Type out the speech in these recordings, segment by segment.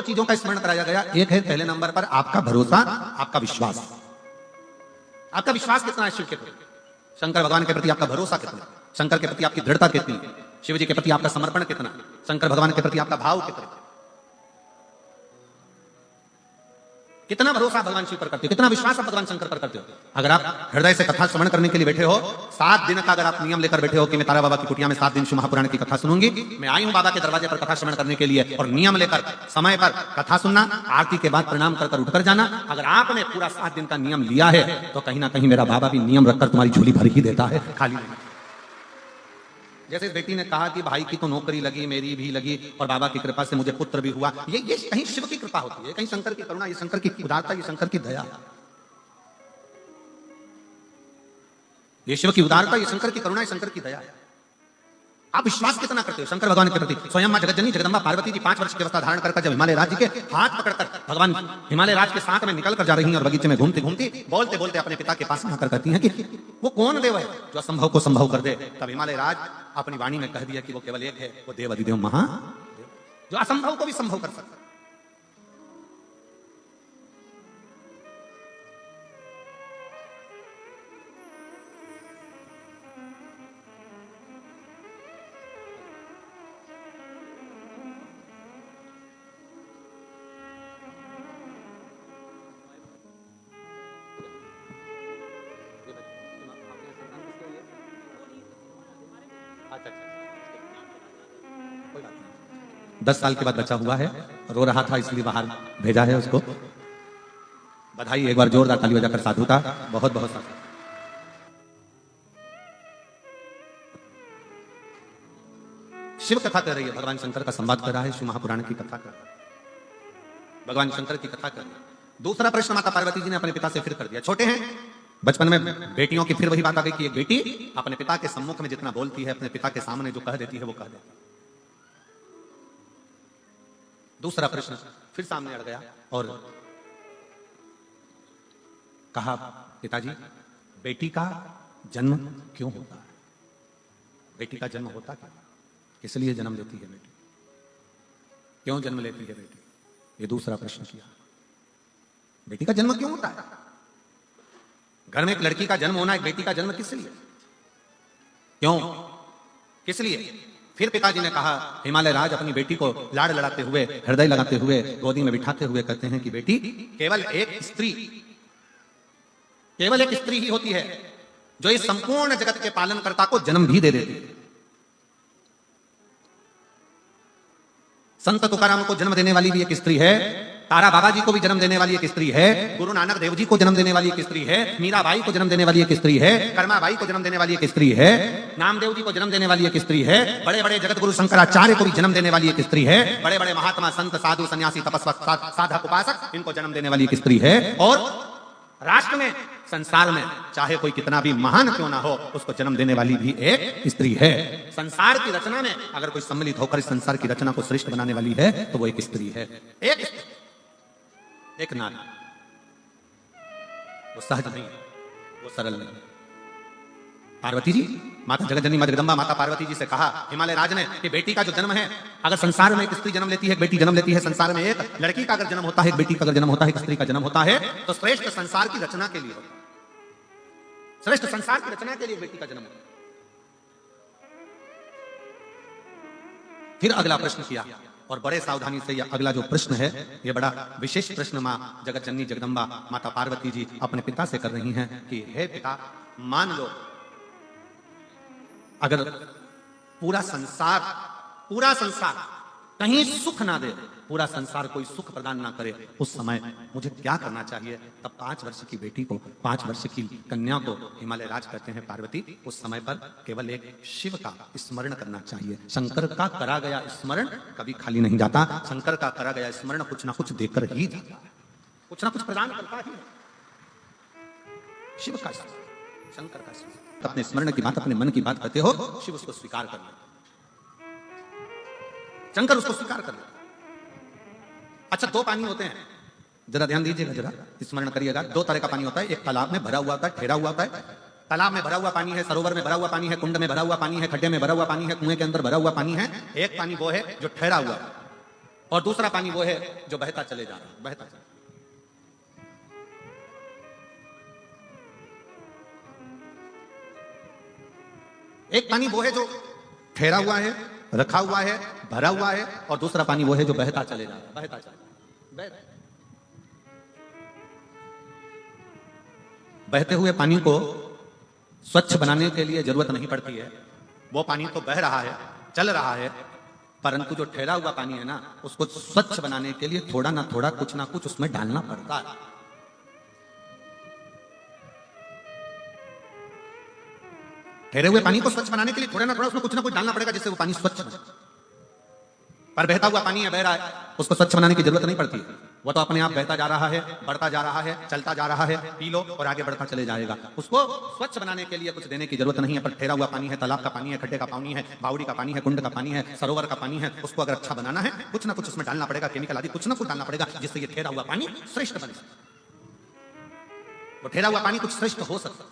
चीजों का स्मरण कराया गया। एक है पहले नंबर पर आपका भरोसा, आपका विश्वास। आपका विश्वास कितना है शिव के प्रति, शंकर भगवान के प्रति आपका भरोसा कितना, शंकर के प्रति आपकी दृढ़ता कितनी, शिव जी के प्रति आपका समर्पण कितना, शंकर भगवान के प्रति आपका भाव कितना भरोसा भगवान शिव पर करते हो, कितना विश्वास आप भगवान शंकर पर करते हो। अगर आप हृदय से कथा श्रवण करने के लिए बैठे हो, 7 दिन का अगर आप नियम लेकर बैठे हो कि मैं तारा बाबा की कुटिया में 7 दिन शिव महापुराण की कथा सुनूंगी, मैं आई हूं बाबा के दरवाजे पर कथा श्रवण करने के लिए, और नियम लेकर समय पर कथा सुनना, आरती के बाद प्रणाम कर उठकर जाना, अगर आपने पूरा 7 दिन का नियम लिया है तो कहीं ना कहीं मेरा बाबा भी नियम रखकर तुम्हारी झोली भर ही देता है, खाली नहीं। जैसे इस बेटी ने कहा कि भाई की तो नौकरी लगी, मेरी भी लगी, और बाबा की कृपा से मुझे पुत्र भी हुआ, ये कहीं शिव की कृपा होती है, कहीं शंकर की करुणा, ये शंकर की उदारता, ये शंकर की दया, ये शिव की उदारता, ये शंकर की करुणा, ये शंकर की दया। आप विश्वास कितना करते हो शंकर भगवान के प्रति। स्वयं मां जगतजननी जगदंबा पार्वती जी 5 वर्ष की अवस्था धारण कर जब हिमालय राज्य के हाथ पकड़कर भगवान हिमालय राज्य के साथ में निकल कर जा रही हैं, और बगीचे में घूमती घूमती बोलते बोलते अपने पिता के पास आकर कहती हैं कि वो कौन देव है जो असंभव को संभव कर दे। तब हिमालय राज अपनी वाणी में कह दिया कि वो केवल एक है, वो देव अधिदेव महादेव, जो असंभव को भी संभव कर सकता है। कोई बात नहीं। 10 साल के बाद बचा हुआ है, रो रहा था इसलिए बाहर भेजा है उसको। बधाई, एक बार जोरदार ताली बजाकर साधु का बहुत बहुत साधु। शिव कथा कर रही है, भगवान शंकर का संवाद कर रहा है, शिव महापुराण की कथा कर रहा है, भगवान शंकर की कथा कर रहा है। दूसरा प्रश्न माता पार्वती जी ने अपने पिता से फिर कर दिया। छोटे हैं, बचपन में बेटियों की फिर वही बात आ गई कि एक बेटी अपने पिता के सम्मुख में जितना बोलती है, अपने पिता के सामने जो कह देती है वो कह देती है। दूसरा प्रश्न फिर सामने अड़ गया और कहा, पिताजी बेटी का जन्म क्यों होता है, बेटी का जन्म होता क्या, किस लिए जन्म लेती है बेटी, क्यों जन्म लेती है बेटी, ये दूसरा प्रश्न किया। बेटी का जन्म क्यों होता है, घर में एक लड़की का जन्म होना, एक बेटी का जन्म किस लिए, क्यों, किस लिए। फिर पिताजी ने कहा, हिमालय राज अपनी बेटी को लाड़ लड़ाते हुए, हृदय लगाते हुए, गोदी में बिठाते हुए कहते हैं कि बेटी केवल एक स्त्री ही होती है जो इस संपूर्ण जगत के पालनकर्ता को जन्म भी दे देती है। संत तुकाराम को जन्म देने वाली भी एक स्त्री है, तारा बाबा जी को भी जन्म देने वाली एक स्त्री है, गुरु नानक देव जी को जन्म देने वाली एक स्त्री है, मीराबाई को जन्म देने वाली एक स्त्री है, कर्माबाई को जन्म देने वाली एक स्त्री है, नामदेव जी को जन्म देने वाली एक स्त्री है, बड़े बड़े जगत गुरु शंकराचार्य को भी जन्म देने वाली एक स्त्री है, बड़े बड़े महात्मा संत साधु सन्यासी तपस्वी साधक उपासक इनको जन्म देने वाली एक स्त्री है। और राष्ट्र में, संसार में चाहे कोई कितना भी महान क्यों ना हो, उसको जन्म देने वाली भी एक स्त्री है। संसार की रचना में अगर कोई सम्मिलित होकर इस संसार की रचना को श्रेष्ठ बनाने वाली है तो वो एक स्त्री है, एक नारी। वो सहज नहीं, वो सरल नहीं। पार्वती जी, माता जगतजननी मां जगदंबा माता पार्वती जी से कहा हिमालय राज ने कि बेटी का जो जन्म है, अगर संसार में एक स्त्री जन्म लेती है, एक बेटी जन्म लेती है, संसार में एक लड़की का अगर जन्म होता है, एक बेटी का अगर जन्म होता है, एक स्त्री का जन्म होता है, तो श्रेष्ठ संसार की रचना के लिए होता है, श्रेष्ठ संसार की रचना के लिए बेटी का जन्म होता है। फिर अगला प्रश्न किया और बड़े सावधानी से यह अगला जो प्रश्न है, यह बड़ा विशेष प्रश्न मां जगतजननी जगदंबा माता पार्वती जी अपने पिता से कर रही हैं कि हे पिता, मान लो अगर पूरा संसार कहीं सुख ना दे, पूरा संसार कोई सुख प्रदान ना करे, उस समय मुझे क्या करना चाहिए। तब 5 वर्ष की बेटी को, 5 वर्ष की कन्या को हिमालय राज कहते हैं पार्वती, उस समय पर केवल एक शिव का स्मरण करना चाहिए। शंकर का करा गया स्मरण कभी खाली नहीं जाता, शंकर का करा गया स्मरण कुछ ना कुछ देकर ही जाता है, कुछ ना कुछ प्रदान करता ही है। शिव का स्मरण, शंकर का स्मरण, अपने स्मरण की बात, अपने मन की बात करते हो, शिव उसको स्वीकार कर लेता, शंकर उसको स्वीकार कर लेता। अच्छा, 2 पानी होते हैं, जरा ध्यान दीजिएगा, जरा स्मरण करिएगा। 2 तरह का पानी होता है, एक तालाब में भरा हुआ होता है, ठहरा हुआ होता है। तालाब में भरा हुआ पानी है, सरोवर में भरा हुआ पानी है, कुंड में भरा हुआ पानी है, खड्डे में भरा हुआ पानी है, कुएं के अंदर भरा हुआ पानी है। एक पानी वो है जो ठहरा हुआ है, और दूसरा पानी वो है जो बहता चले जा रहा है, बहता चले। एक पानी वो है जो ठहरा हुआ है, रखा हुआ है, भरा हुआ है, और दूसरा पानी वो है जो बहता चले जा रहा है, बहता चले। बहते हुए पानी को स्वच्छ बनाने के लिए जरूरत नहीं पड़ती है, वो पानी तो बह रहा है, चल रहा है, परंतु जो ठहरा हुआ पानी है ना, उसको स्वच्छ बनाने के लिए थोड़ा ना थोड़ा कुछ ना कुछ उसमें डालना पड़ता है। ठहरे हुए पानी को स्वच्छ बनाने के लिए थोड़ा ना थोड़ा उसमें कुछ ना कुछ डालना पड़ेगा, जिससे वो पानी स्वच्छ बने। पर बहता हुआ पानी है, बह रहा है, उसको स्वच्छ बनाने की जरूरत नहीं पड़ती है, वो तो अपने आप बहता जा रहा है, बढ़ता जा रहा है, चलता जा रहा है, पी लो और आगे बढ़ता चले जाएगा। उसको स्वच्छ बनाने के लिए कुछ देने की जरूरत नहीं है। पर ठहरा हुआ पानी है, तालाब का पानी है, खड्डे का पानी है, बावड़ी का पानी है, कुंड का पानी है, सरोवर का पानी है, उसको अगर अच्छा बनाना है, कुछ ना कुछ उसमें डालना पड़ेगा, केमिकल आदि कुछ ना कुछ डालना पड़ेगा, जिससे ये ठहरा हुआ पानी श्रेष्ठ बने। वो ठहरा हुआ पानी कुछ श्रेष्ठ हो सकता,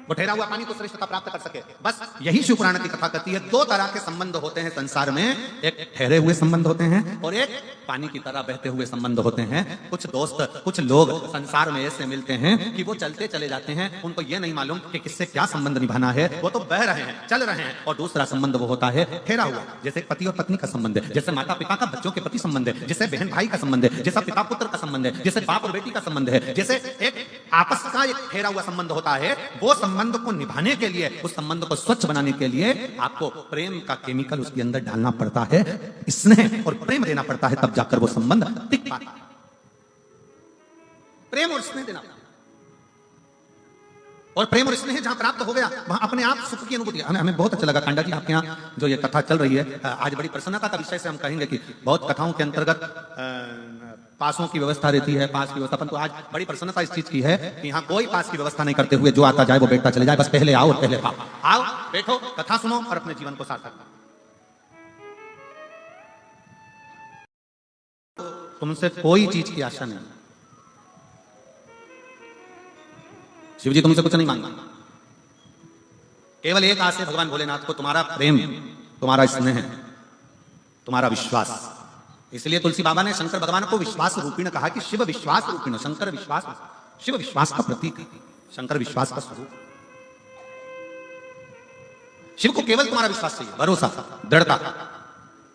वो ठहरा हुआ पानी को श्रेष्ठता प्राप्त कर सके। बस यही शिव पुराण की कथा कहती है। दो तरह के संबंध होते हैं संसार में, एक ठहरे हुए संबंध होते हैं और एक पानी की तरह बहते हुए संबंध होते हैं। कुछ दोस्त, कुछ लोग संसार में ऐसे मिलते हैं कि वो चलते चले जाते हैं, उनको ये नहीं मालूम कि किससे क्या संबंध निभाना है, वो तो बह रहे हैं, चल रहे हैं। और दूसरा संबंध वो होता है ठहरा हुआ, जैसे पति और पत्नी का संबंध है, जैसे माता पिता का बच्चों के प्रति संबंध है, जैसे बहन भाई का संबंध है, जैसा पिता पुत्र का संबंध है, जैसे बाप और बेटी का संबंध है, जैसे एक आपस का एक ठहरा हुआ संबंध होता है। वो संबंध को निभाने के लिए, उस संबंध को स्वच्छ बनाने के लिए आपको प्रेम का केमिकल उसके अंदर डालना पड़ता है, स्नेह और प्रेम देना पड़ता है, तब जाकर वो संबंध टिक पाता है। प्रेम और स्नेह देना, और प्रेम और स्नेह जहां प्राप्त हो गया वहां अपने आप सुख की अनुभूति। हमें बहुत अच्छा लगा कांडा जी, आपके यहाँ जो ये कथा चल रही है, आज बड़ी प्रसन्नता का विषय से हम कहेंगे कि बहुत कथाओं के अंतर्गत पासों की व्यवस्था रहती है, पास की व्यवस्था, परंतु आज बड़ी प्रसन्नता इस चीज की है कि यहाँ कोई पास की व्यवस्था नहीं करते हुए जो आता जाए वो बैठता चले जाए। बस पहले आओ और पहले पाओ, आओ बैठो, कथा सुनो और अपने जीवन को सार्थक करो। तुमसे कोई चीज की आशा नहीं, शिव जी तुमसे कुछ नहीं मांगा, केवल एक आस है भगवान भोलेनाथ को, तुम्हारा प्रेम, तुम्हारा स्नेह, तुम्हारा विश्वास। इसलिए तुलसी बाबा ने शंकर भगवान को विश्वास रूपीण कहा कि शिव विश्वास रूपीण, शंकर विश्वास, शिव विश्वास का प्रतीक, शंकर विश्वास का स्वरूप। शिव को केवल तुम्हारा विश्वास चाहिए, भरोसा, दृढ़ता।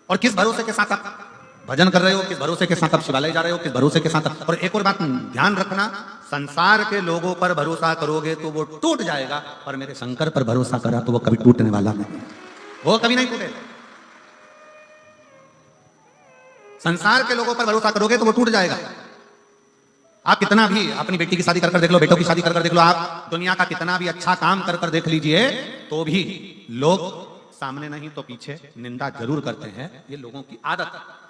और किस भरोसे के साथ आप भजन कर रहे हो, किस भरोसे के साथ आप शिवालय जा रहे हो, किस भरोसे के साथ। और एक और बात ध्यान रखना, संसार के लोगों पर भरोसा करोगे तो वो टूट जाएगा, पर मेरे शंकर पर भरोसा करा तो वो कभी टूटने वाला नहीं, वो कभी नहीं टूटेगा। संसार के लोगों पर भरोसा करोगे तो वो टूट जाएगा। आप कितना भी अपनी बेटी की शादी कर देख लो, बेटों की शादी कर देख लो, आप दुनिया का कितना भी अच्छा काम कर देख लीजिए, तो भी लोग सामने नहीं तो पीछे निंदा जरूर करते हैं। ये लोगों की आदत है।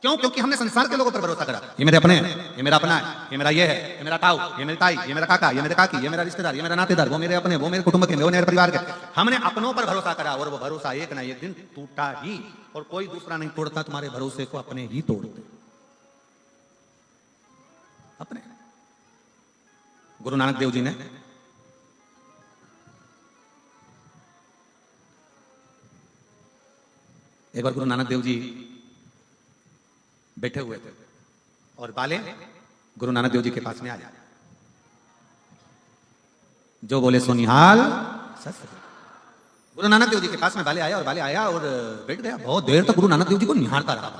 क्यों? क्योंकि हमने संसार के लोगों पर भरोसा करा। ये मेरे अपने हैं, ये मेरा अपना है, ये मेरा ये है, ये मेरा ताऊ, ये मेरी ताई, ये मेरा काका, ये मेरे काकी, ये मेरा रिश्तेदार, ये मेरा नातेदार, वो मेरे अपने, वो मेरे कुटुंब के, वो मेरे परिवार के। हमने अपनों पर भरोसा करा और वो भरोसा एक ना एक दिन टूटा ही, और कोई दूसरा नहीं तोड़ता तुम्हारे भरोसे को, अपने ही तोड़ते, अपने। गुरु नानक देव जी ने एक बार गुरु नानक देव जी बैठे हुए थे और बाले गुरु नानक देव जी के पास में आया, जो बोले सोनिहाल सच। गुरु नानक देव जी के पास में बाले आया, और बाले आया और बैठ गया। बहुत देर तक गुरु नानक देव जी को निहारता रहा,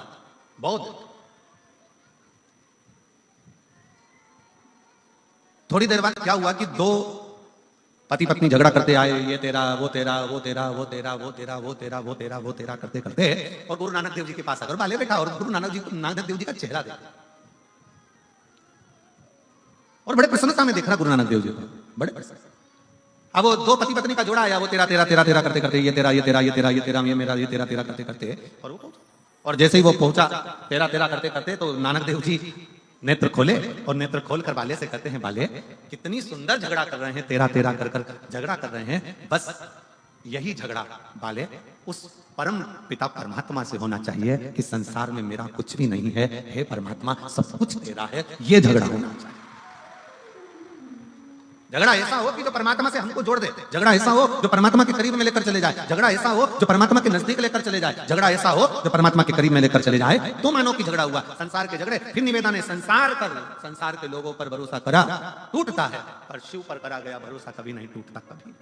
बहुत देर। थोड़ी देर बाद क्या हुआ कि दो पति पत्नी झगड़ा करते आए, ये तेरा, वो तेरा, वो तेरा, वो तेरा, वो तेरा, वो तेरा, वो तेरा, वो तेरा करते करते, और गुरु नानक देव जी के पास आकर बाले बैठा और गुरु नानक देव जी का चेहरा देखा और बड़े प्रसन्नता में देख रहा गुरु नानक देव जी को, बड़े प्रसन्न। अब वो दो पति पत्नी का जोड़ा आया, वो तेरा तेरा तेरा तेरा करते करते, ये तेरा, ये तेरा, ये तेरा, ये तेरा, ये मेरा, ये तेरा तेरा करते करते, और जैसे ही वो पहुंचा तेरा तेरा करते करते, तो नानक देव जी नेत्र खोले और नेत्र खोलकर बाले से कहते हैं, बाले कितनी सुंदर झगड़ा कर रहे हैं, तेरा तेरा कर कर झगड़ा कर रहे हैं। बस यही झगड़ा बाले उस परम पिता परमात्मा से होना चाहिए कि संसार में मेरा कुछ भी नहीं है, हे परमात्मा सब कुछ तेरा है, ये झगड़ा होना चाहिए। झगड़ा ऐसा हो कि जो परमात्मा से हमको जोड़ दे, झगड़ा ऐसा हो जो परमात्मा के करीब में लेकर चले जाए, झगड़ा ऐसा हो जो परमात्मा के नजदीक लेकर चले जाए, झगड़ा ऐसा हो जो परमात्मा के करीब में लेकर चले जाए, तो मानो कि झगड़ा हुआ। संसार के झगड़े, फिर निवेदन है संसार के लोगों पर भरोसा करा टूटता है, पर शिव पर करा गया भरोसा कभी नहीं टूटता। कभी